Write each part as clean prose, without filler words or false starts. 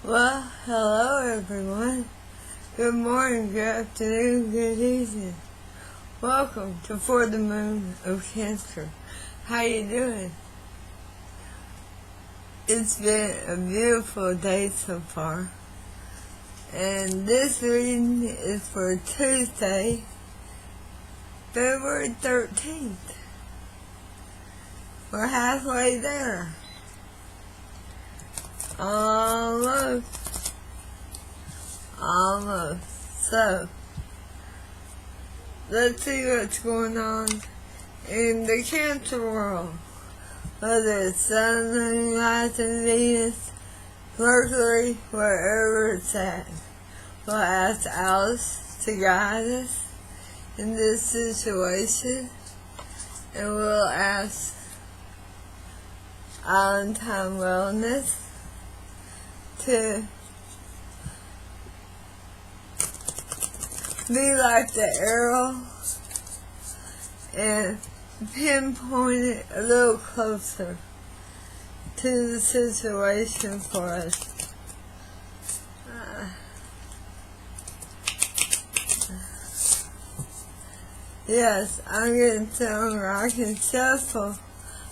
Well, hello everyone. Good morning, good afternoon, good evening. Welcome to For the Moon of Cancer. How you doing? It's been a beautiful day so far. And this reading is for Tuesday, February 13th. We're halfway there. Almost. So, let's see what's going on in the Cancer world. Whether it's Sun, Moon, rising Venus, Mercury, wherever it's at. We'll ask Alice to guide us in this situation, and we'll ask Island Time Wellness to be like the arrow and pinpoint it a little closer to the situation for us. Yes, I'm getting stronger. I can shuffle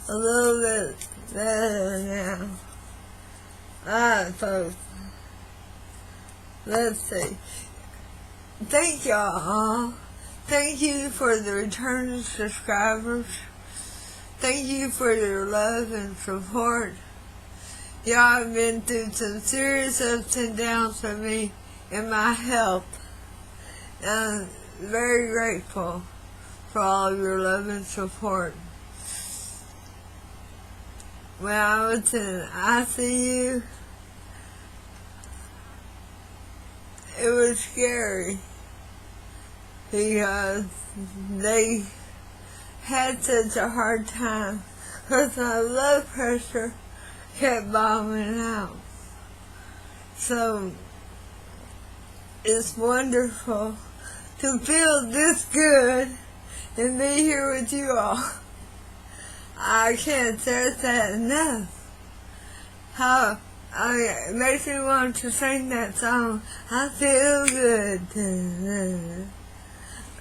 a little bit better now. Alright, folks. Let's see. Thank y'all. Thank you for the returning subscribers. Thank you for your love and support. Y'all have been through some serious ups and downs for me in my health. I'm very grateful for all of your love and support. When I was in ICU, it was scary because they had such a hard time because my blood pressure kept bombing out. So it's wonderful to feel this good and be here with you all. I can't stress that enough. It makes me want to sing that song, I feel good.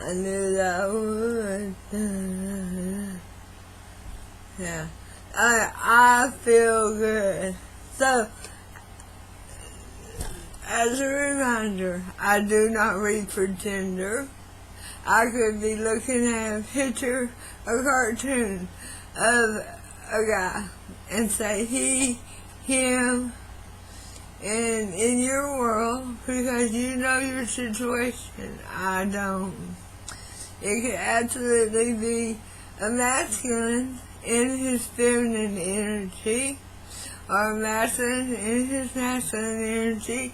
I knew that I would. Yeah. I feel good. So, as a reminder, I do not read for gender. I could be looking at a picture, a cartoon of a guy and say he, him, and in your world, because you know your situation, I don't. It could absolutely be a masculine in his feminine energy, or a masculine in his masculine energy,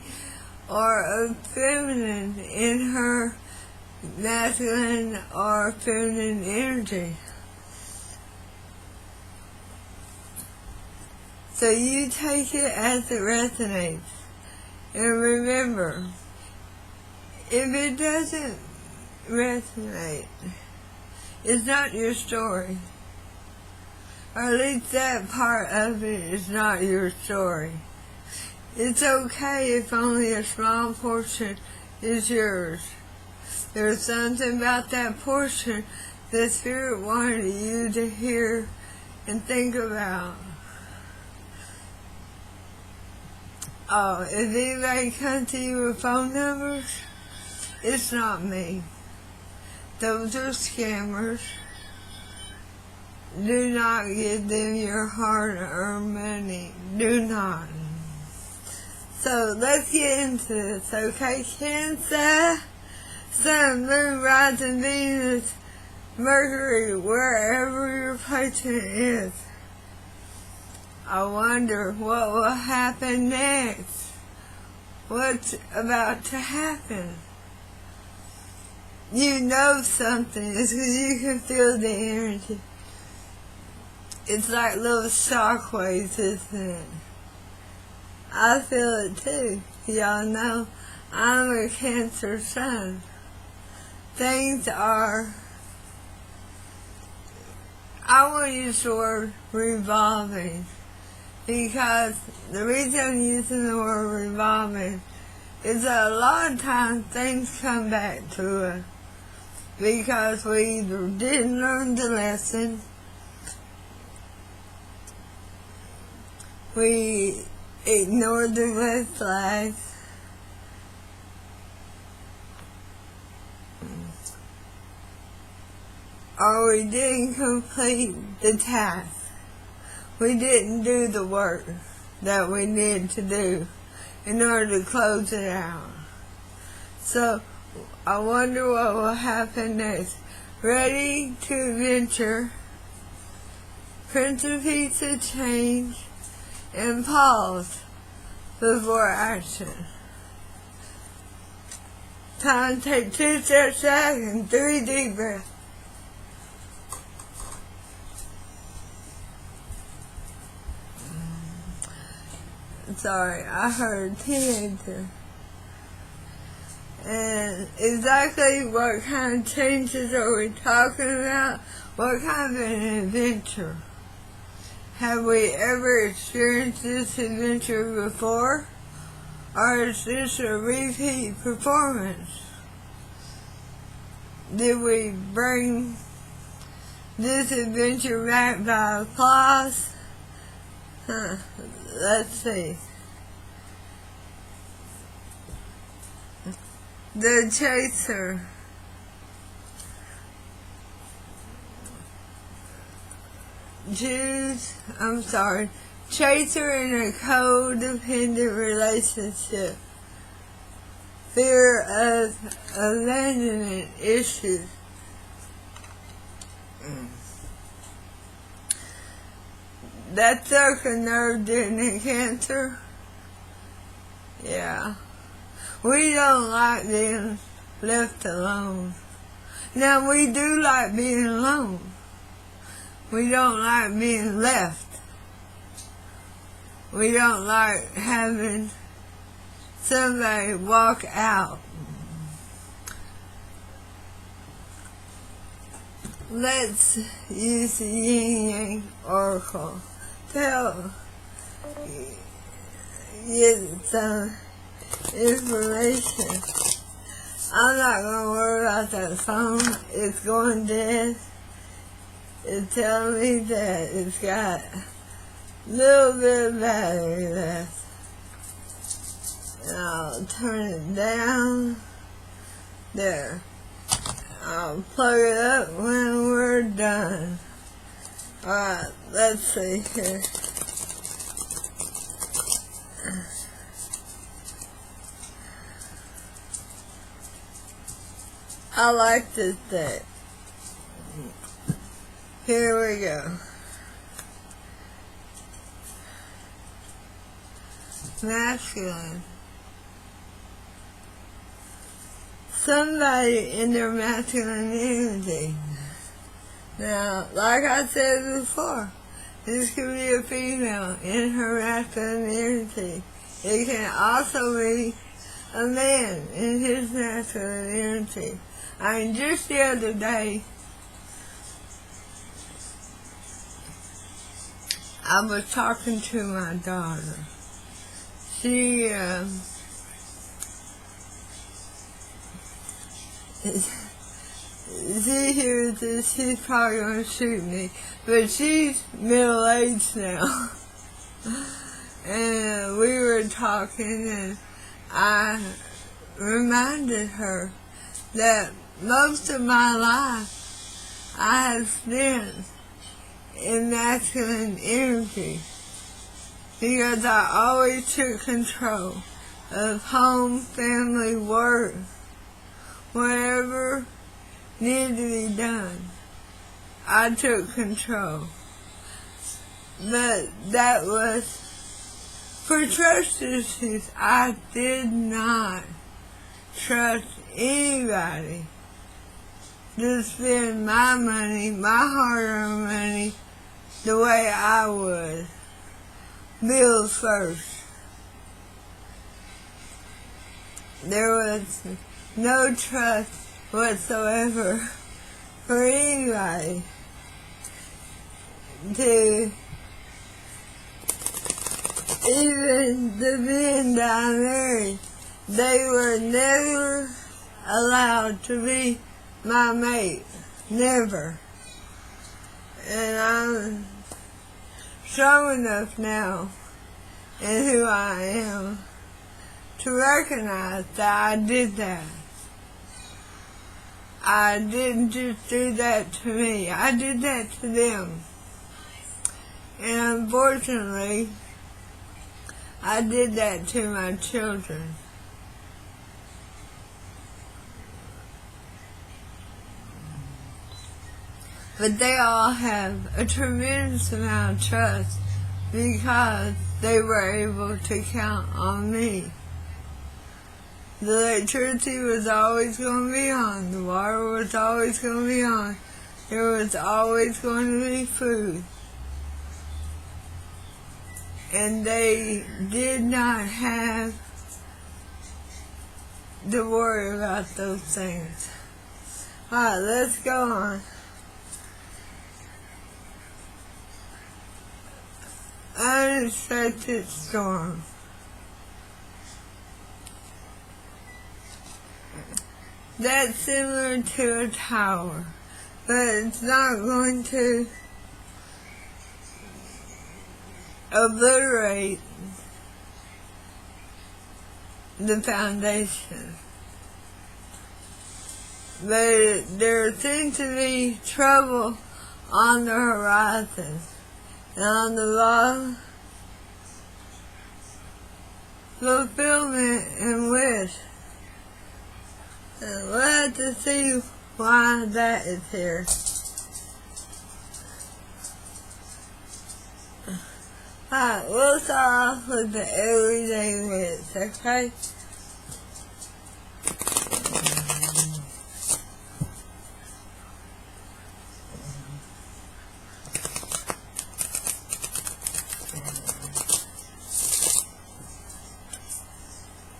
or a feminine in her masculine or feminine energy. So you take it as it resonates. And remember, if it doesn't resonate, it's not your story. Or at least that part of it is not your story. It's okay if only a small portion is yours. There's something about that portion that Spirit wanted you to hear and think about. Oh, if anybody comes to you with phone numbers, it's not me. Those are scammers. Do not give them your hard-earned money. Do not. So let's get into this, okay? Cancer, Sun, Moon, rising Venus, Mercury, wherever your placement is. I wonder what will happen next. What's about to happen? You know something. It's because you can feel the energy. It's like little shockwaves, isn't it? I feel it too. Y'all know I'm a Cancer Sun. Things are, I want to use the word revolving. because the reason I'm using the word revolving is that a lot of times things come back to us because we either didn't learn the lesson, we ignored the red flags, or we didn't complete the task. We didn't do the work that we needed to do in order to close it out. So I wonder what will happen next. Ready to adventure, print a piece of change, and pause before action. Time to take 2 steps back and 3 deep breaths. Sorry, I heard teenager. And exactly what kind of changes are we talking about? What kind of an adventure? Have we ever experienced this adventure before? Or is this a repeat performance? Did we bring this adventure back by applause? Let's see. The chaser. Chaser in a codependent relationship. Fear of abandonment issues. That struck a nerve, didn't it, Cancer? Yeah. We don't like being left alone. Now, we do like being alone. We don't like being left. We don't like having somebody walk out. Let's use the Yin Yang Oracle. Get some information. I'm not going to worry about that phone. It's going dead. It's telling me that it's got a little bit of battery left. And I'll turn it down. There. I'll plug it up when we're done. Alright, let's see here. I like this deck. Here we go. Masculine. Somebody in their masculine energy. Now, like I said before, this could be a female in her masculine energy. It can also be a man in his masculine energy. I mean, just the other day, I was talking to my daughter. She hears this, she's probably going to shoot me, but she's middle-aged now. And we were talking, and I reminded her that most of my life I have spent in masculine energy because I always took control of home, family, work, whatever needed to be done. I took control. But that was for trust issues. I did not trust anybody to spend my money, my hard-earned money, the way I would. Bills first. There was no trust whatsoever for anybody to even the men that I married, they were never allowed to be my mate. Never. And I'm strong enough now in who I am to recognize that I did that. I didn't just do that to me, I did that to them. And unfortunately, I did that to my children. But they all have a tremendous amount of trust because they were able to count on me. The electricity was always going to be on. The water was always going to be on. There was always going to be food. And they did not have to worry about those things. Alright, let's go on. Unexpected storm. That's similar to a tower, but it's not going to obliterate the foundation. But there seems to be trouble on the horizon. And on the law, fulfillment and wish. And we'll have to see why that is here. Alright, we'll start off with the everyday wish, okay?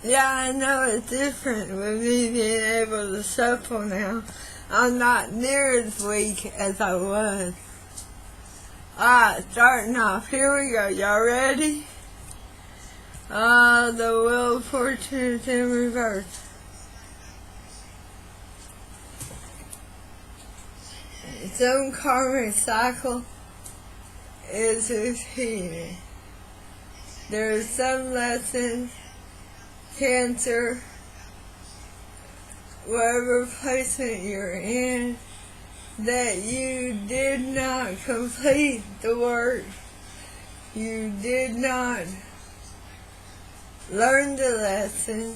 Yeah, I know it's different with me being able to shuffle now. I'm not near as weak as I was. Alright, starting off. Here we go. Y'all ready? The Wheel of Fortune is in reverse. Some karmic cycle is repeating. There are some lessons, Cancer, whatever placement you're in, that you did not complete the work, you did not learn the lesson,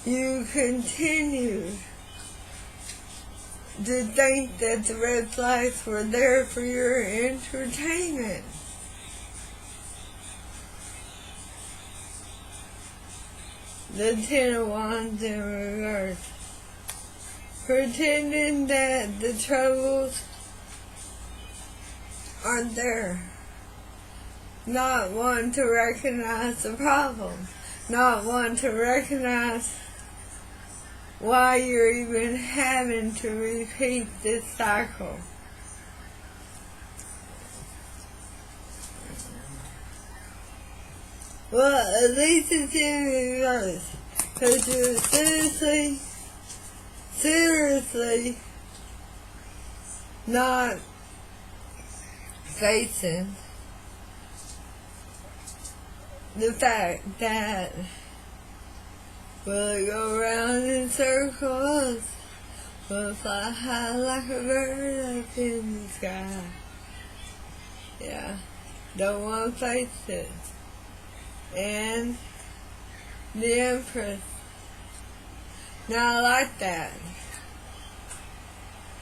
you continued to think that the red flags were there for your entertainment. The Ten of Wands in reverse. Pretending that the troubles aren't there. Not wanting to recognize the problem. Not wanting to recognize why you're even having to repeat this cycle. Well, at least it's in reverse, because you're seriously not facing the fact that will it go round in circles, will it fly high like a bird up in the sky. Yeah, don't want to face it. And the Empress. Now I like that.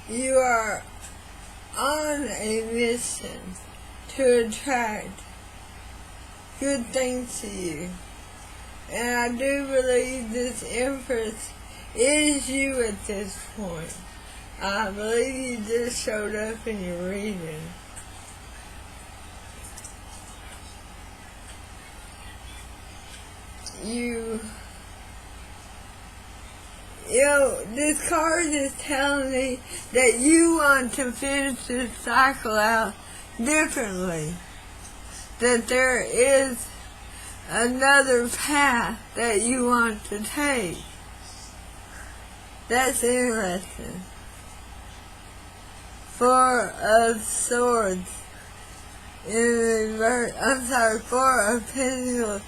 You are on a mission to attract good things to you. And I do believe this Empress is you at this point. I believe you just showed up in your reading. This card is telling me that you want to finish this cycle out differently. that there is another path that you want to take. That's interesting. Four of Swords in reverse. Four of Pentacles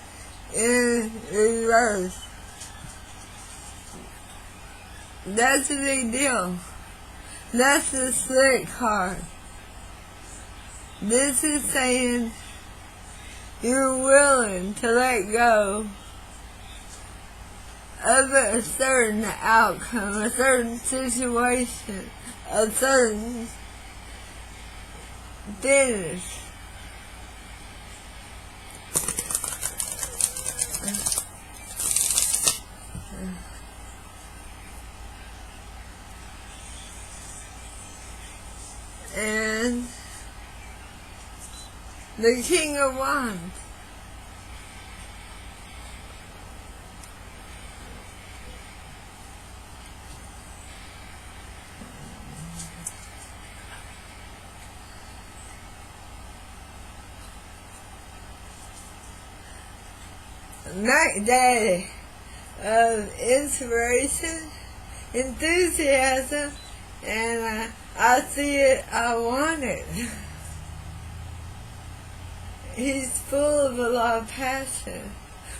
in reverse. That's a big deal. That's the slick card. This is saying you're willing to let go of a certain outcome, a certain situation, a certain finish. And the King of Wands. Night day of inspiration, enthusiasm, and I see it, I want it. He's full of a lot of passion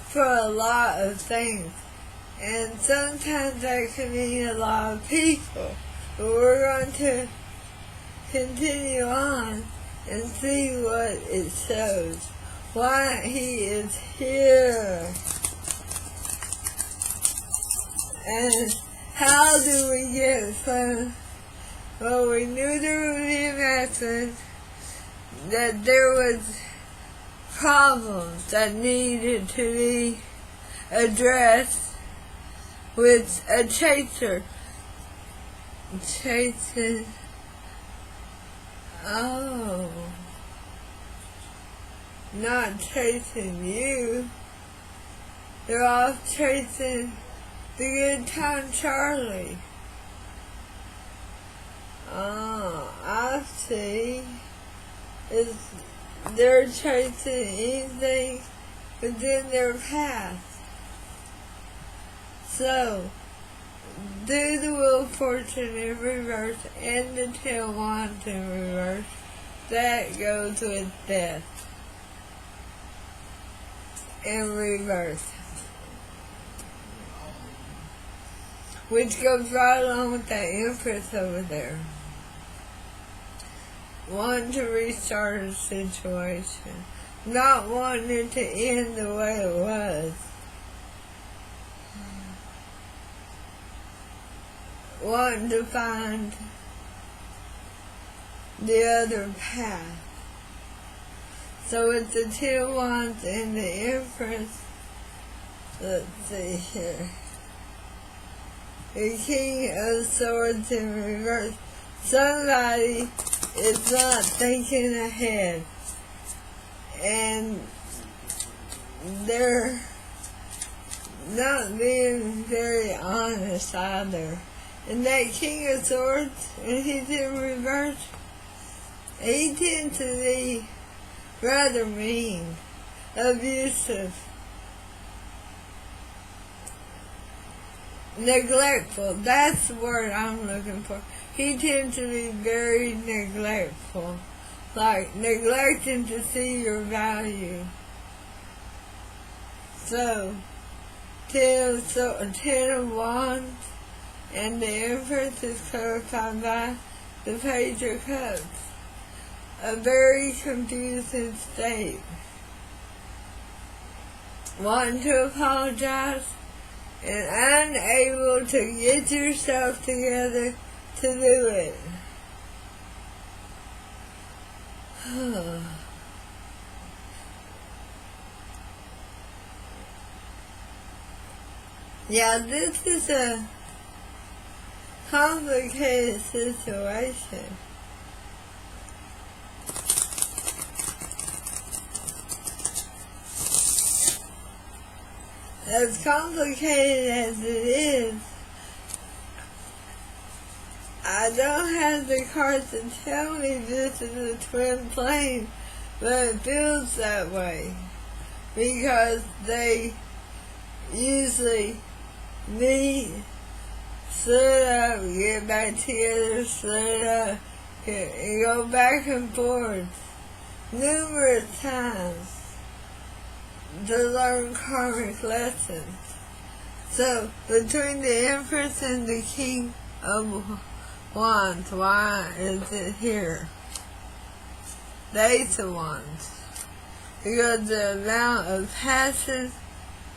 for a lot of things, and sometimes that can mean a lot of people, but we're going to continue on and see what it shows. Why he is here. And how do we get from, well, we knew there would be a message, that there was problems that needed to be addressed with a chaser. Chasing, oh, not chasing you. They're off chasing the good time Charlie. Oh, I see. They're chasing anything within their path. So, do the Wheel of Fortune in reverse and the Ten of Wands in reverse. That goes with death. In reverse. Which goes right along with that Empress over there. Wanting to restart a situation. Not wanting it to end the way it was. Wanting to find the other path. So it's the Ten of Wands and the Empress. Let's see here. The King of Swords in reverse. Somebody is not thinking ahead. And they're not being very honest either. And that King of Swords, when he's in reverse, he tends to be rather mean, abusive, neglectful. That's the word I'm looking for. He tends to be very neglectful, like neglecting to see your value. So, Ten of Wands and the Empress is clarified by the Page of Cups. A very confusing state. Wanting to apologize and unable to get yourself together to do it. Yeah, this is a complicated situation. As complicated as it is, I don't have the cards to tell me this is a twin flame, but it feels that way because they usually meet, split up, get back together, split up, and go back and forth numerous times to learn karmic lessons. So, between the Empress and the King of Wands, why is it here? The Ace of Wands. Because the amount of passion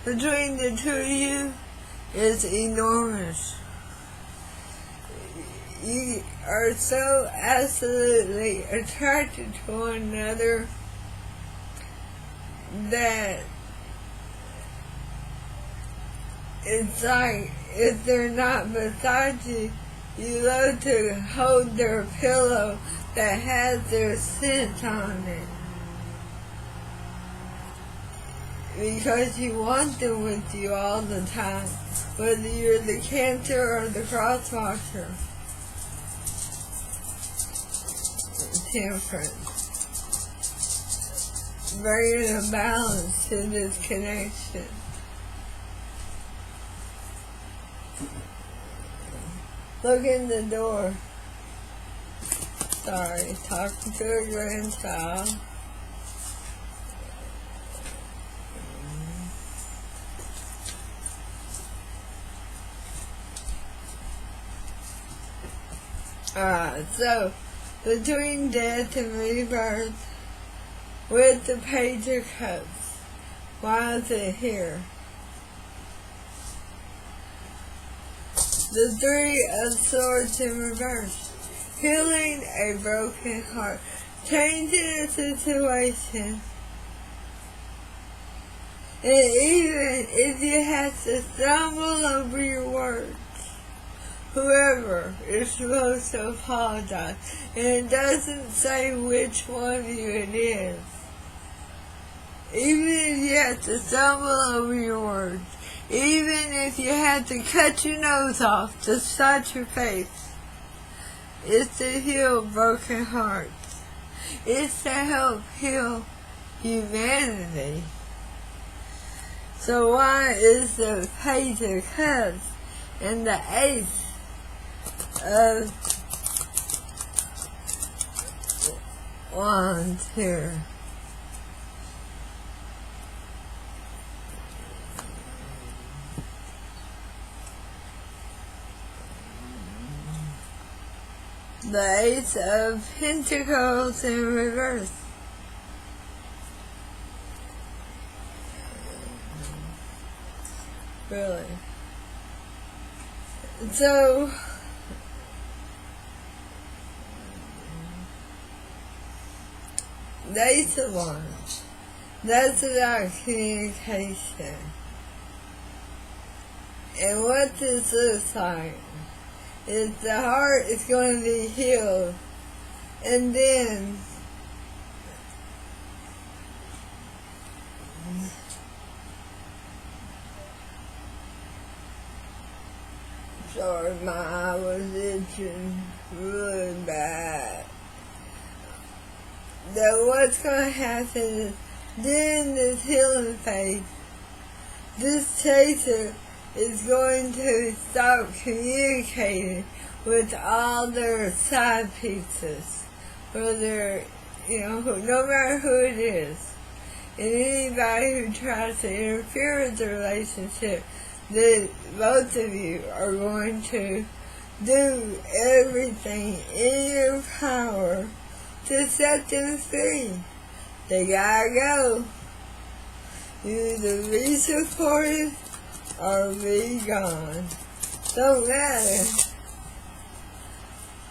between the two of you is enormous. You are so absolutely attracted to one another that it's like if they're not beside you, you love to hold their pillow that has their scent on it. Because you want them with you all the time, whether you're the Cancer or the Crosswatcher. Temperance. Bringing a balance to this connection. Look in the door. Sorry, talking to a grandchild. Alright, so between death and rebirth with the Page of Cups, why is it here? The Three of Swords in reverse. Healing a broken heart. Changing a situation. And even if you have to stumble over your words, whoever is supposed to apologize, and it doesn't say which one of you it is. Even if you have to stumble over your words, even if you have to cut your nose off to spite your face, it's to heal broken hearts. It's to help heal humanity. So why is the Page of Cups and the Ace of Wands here? The Ace of Pentacles in reverse. Really? So, the Ace of Wands, that's about communication. And what this looks like is the heart is going to be healed, and then sorry, my eye was itching really bad. That what's going to happen is during this healing phase, this chaser is going to stop communicating with all their side pieces, whether, no matter who it is, and anybody who tries to interfere with the relationship, that both of you are going to do everything in your power to set them free. They gotta go. You either be supportive or be gone. Don't matter.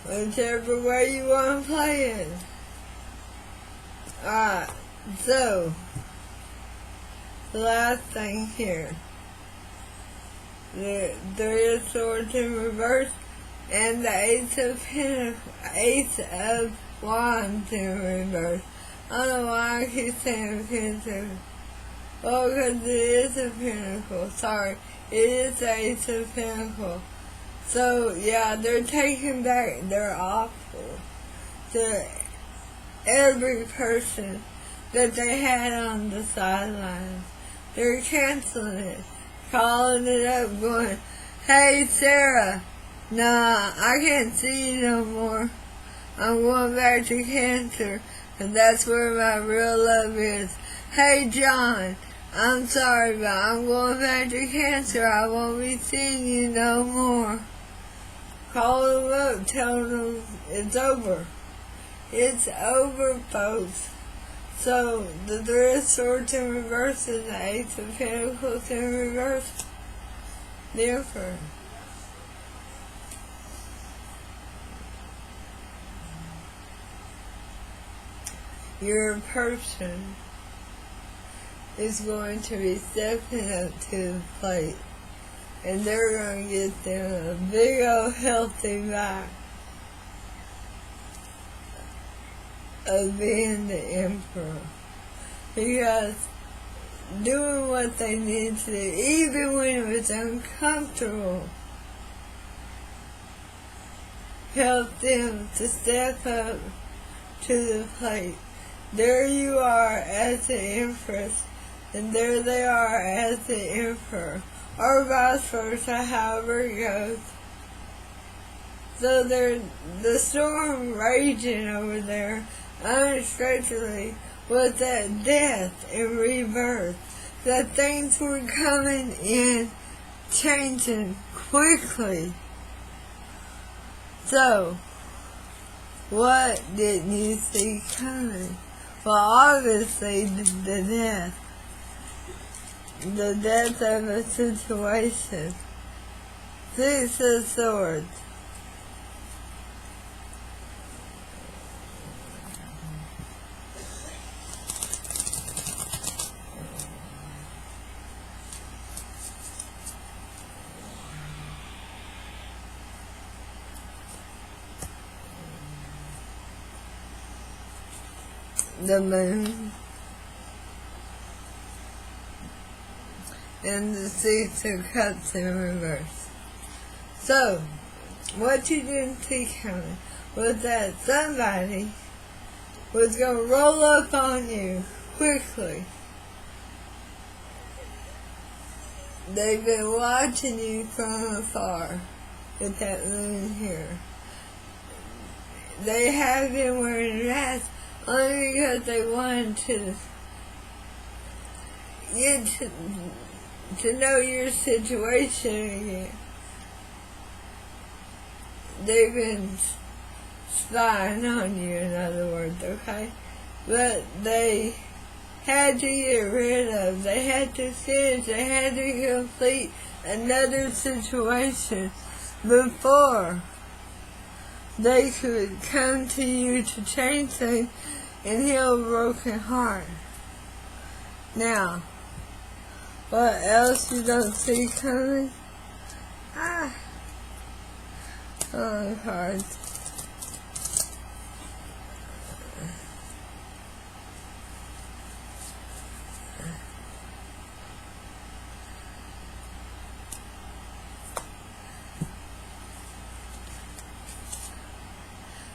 Whichever way you want to play it. Alright, so the last thing here. The Three of Swords in reverse and the Ace of Wands in reverse. I don't know why I keep saying Pentacle. Oh, because it is a Pentacle. Sorry, it is the Ace of Pentacles. So, yeah, they're taking back their offer to every person that they had on the sidelines. They're canceling it, calling it up, going, "Hey, Sarah, nah, I can't see you no more. I'm going back to cancer, and that's where my real love is. Hey, John, I'm sorry, but I'm going back to cancer. I won't be seeing you no more." Call them up, tell them it's over. It's over, folks. So, the Three of Swords in reverse and the Ace of Pentacles in reverse. The Emperor. Your person is going to be stepping up to the plate, and they're going to get them a big old healthy back of being the Emperor, because doing what they need to do, even when it was uncomfortable, helped them to step up to the plate. There you are as the Empress, and there they are as the Emperor, or vice versa, however it goes. So there's the storm raging over there unexpectedly with that death and rebirth, that things were coming in, changing quickly. So, what didn't you see coming? Well, obviously the death. The death of a situation. Six of Swords. The Moon, and the Six of Cups in reverse. So, what you didn't see coming was that somebody was going to roll up on you quickly. They've been watching you from afar with that moon here. They have been wearing masks only because they wanted to get to know your situation again. They've been spying on you, in other words, okay? But they had to get rid of, they had to finish, they had to complete another situation before they could come to you to change things and heal a broken heart. Now, what else you don't see coming? Oh, hard.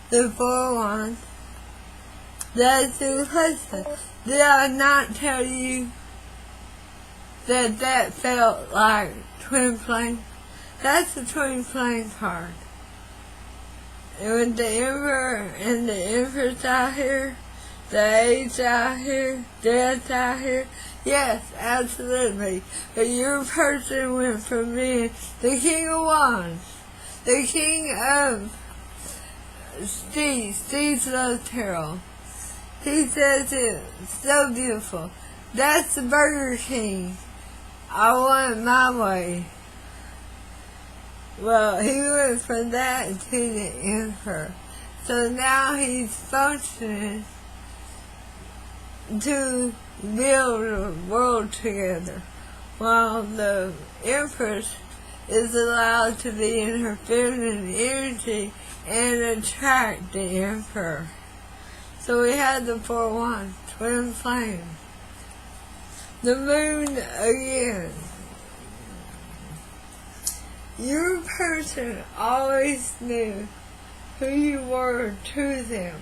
The Four of Wands. That's the question. Did I not tell you that that felt like twin flame? That's the twin flame card. And with the Emperor and the Empress out here, the Age out here, Death out here, yes, absolutely. But your person went from being the King of Wands, the King of Steve's love tarot. He says it's so beautiful. That's the Burger King. I want it my way. Well, he went from that to the Emperor. So now he's functioning to build a world together, while the Empress is allowed to be in her feminine energy and attract the Emperor. So we had the Four of Wands, twin flame. The Moon again. Your person always knew who you were to them.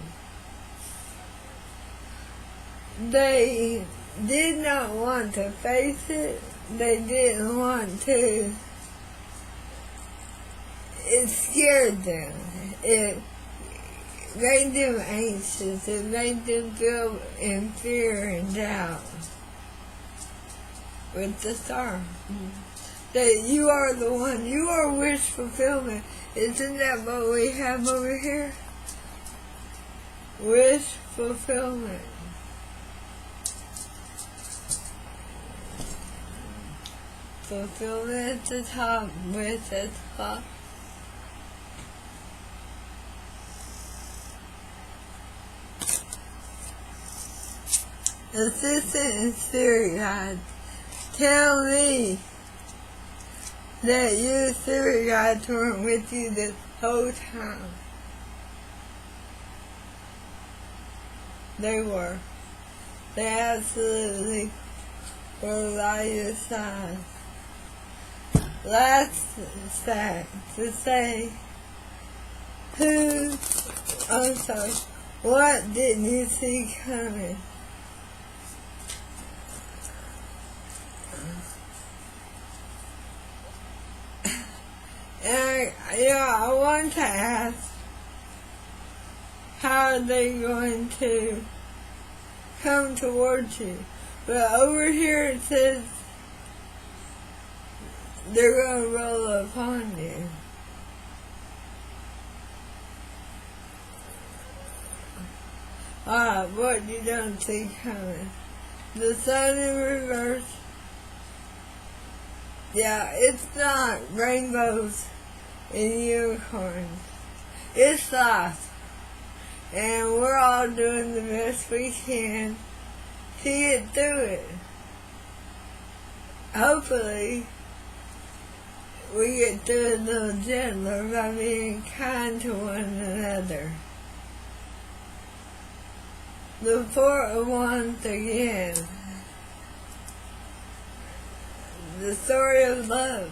they did not want to face it. They didn't want to. It scared them. It made them anxious. It made them feel in fear and doubt with the star. That you are the one. You are wish fulfillment. Isn't that what we have over here? Wish fulfillment. Fulfillment at the top, with at the top. Assistant and Spirit Guide, tell me that your Spirit Guides weren't with you this whole time. They were. They absolutely were by your side. Last stack to say what didn't you see coming? And I want to ask, how are they going to come towards you? But over here it says they're going to roll upon you. What you don't see coming. The sun in reverse. Yeah, it's not rainbows and unicorns. It's life. And we're all doing the best we can to get through it. Hopefully, we get through it a little gentler by being kind to one another. The Four of Wands again. The story of love.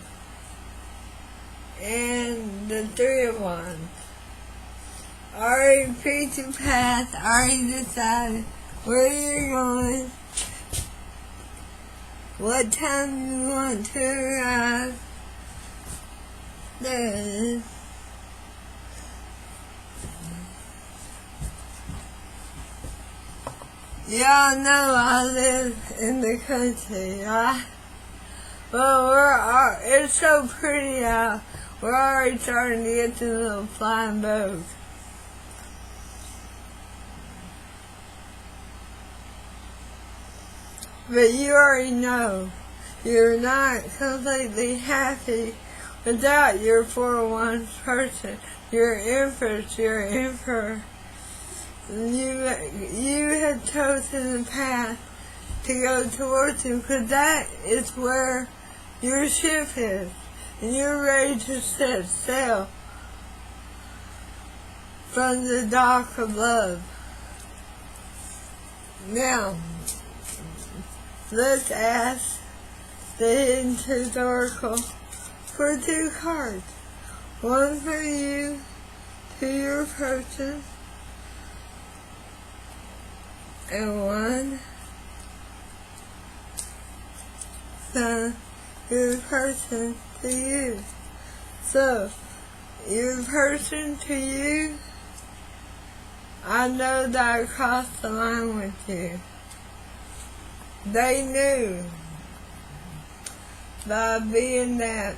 And the Three of Wands. Already picked your path, already decided where you're going, what time you want to arrive. There it is. Y'all know I live in the country, right? Well, it's so pretty out. We're already starting to get to the little flying boats. But you already know you're not completely happy without your 401 person. Your Empress, your Emperor. You have chosen the path to go towards you, because that is where your ship is. And you're ready to set sail from the dock of love. Now, let's ask the Hidden Truth Oracle for 2 cards. One for you, to your person, and one from your person to you. So, your person to you, I know that I crossed the line with you. They knew by being that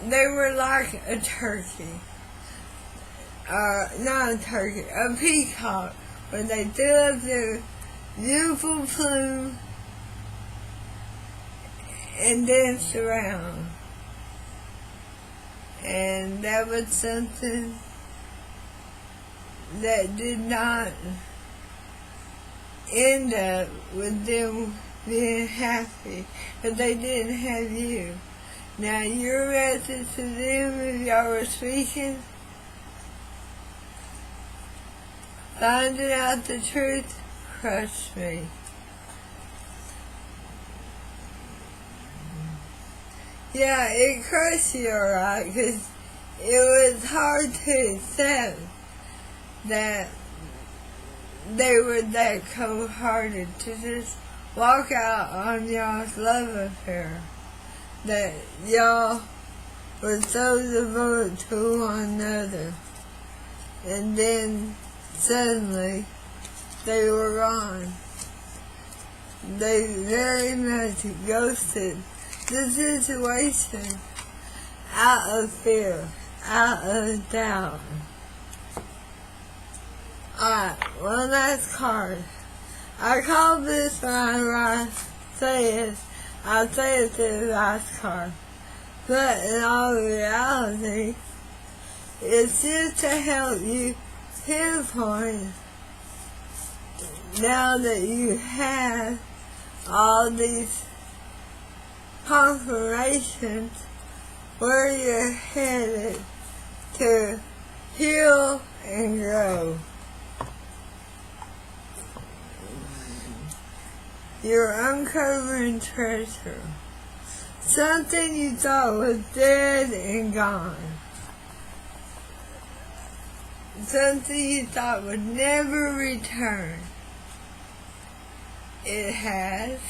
they were like a turkey. Not a turkey, a peacock, where they threw up their beautiful plume and danced around. And that was something that did not end up with them being happy, but they didn't have you. Now your message to them, if y'all were speaking, finding out the truth crushed me. Yeah, it crushed you, alright, because it was hard to accept that they were that cold-hearted to just walk out on y'all's love affair. That y'all were so devoted to one another. And then suddenly they were gone. They very much ghosted the situation out of fear, out of doubt. Alright, one last card. I call this one I'll say it's the last card. But in all reality, it's just to help you pinpoint, now that you have all these confirmations, where you're headed to heal and grow. You're uncovering treasure. Something you thought was dead and gone. Something you thought would never return. It has.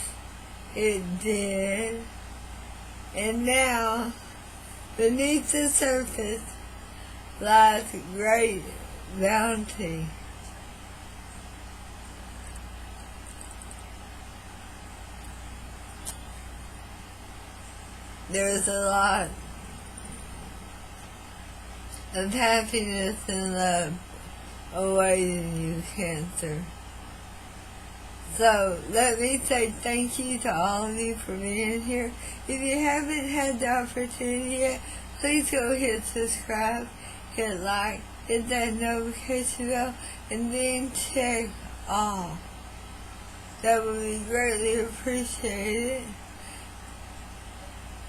It did. And now, beneath the surface lies great bounty. There's a lot of happiness and love awaiting you, Cancer. So, let me say thank you to all of you for being here. If you haven't had the opportunity yet, please go hit subscribe, hit like, hit that notification bell, and then check all. That would be greatly appreciated.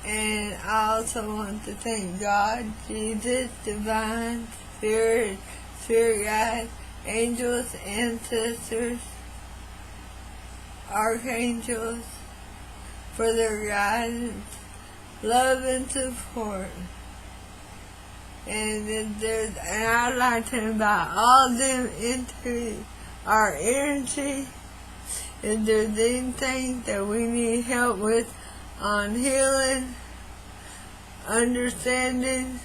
And I also want to thank God, Jesus, Divine, Spirit Guide, angels, ancestors, archangels, for their guidance, love, and support. And I'd like to invite all of them into our energy. If there's anything that we need help with on healing, understanding,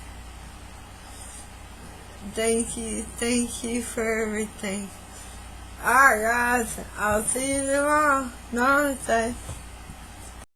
thank you for everything. Alright guys, I'll see you tomorrow. Namaste.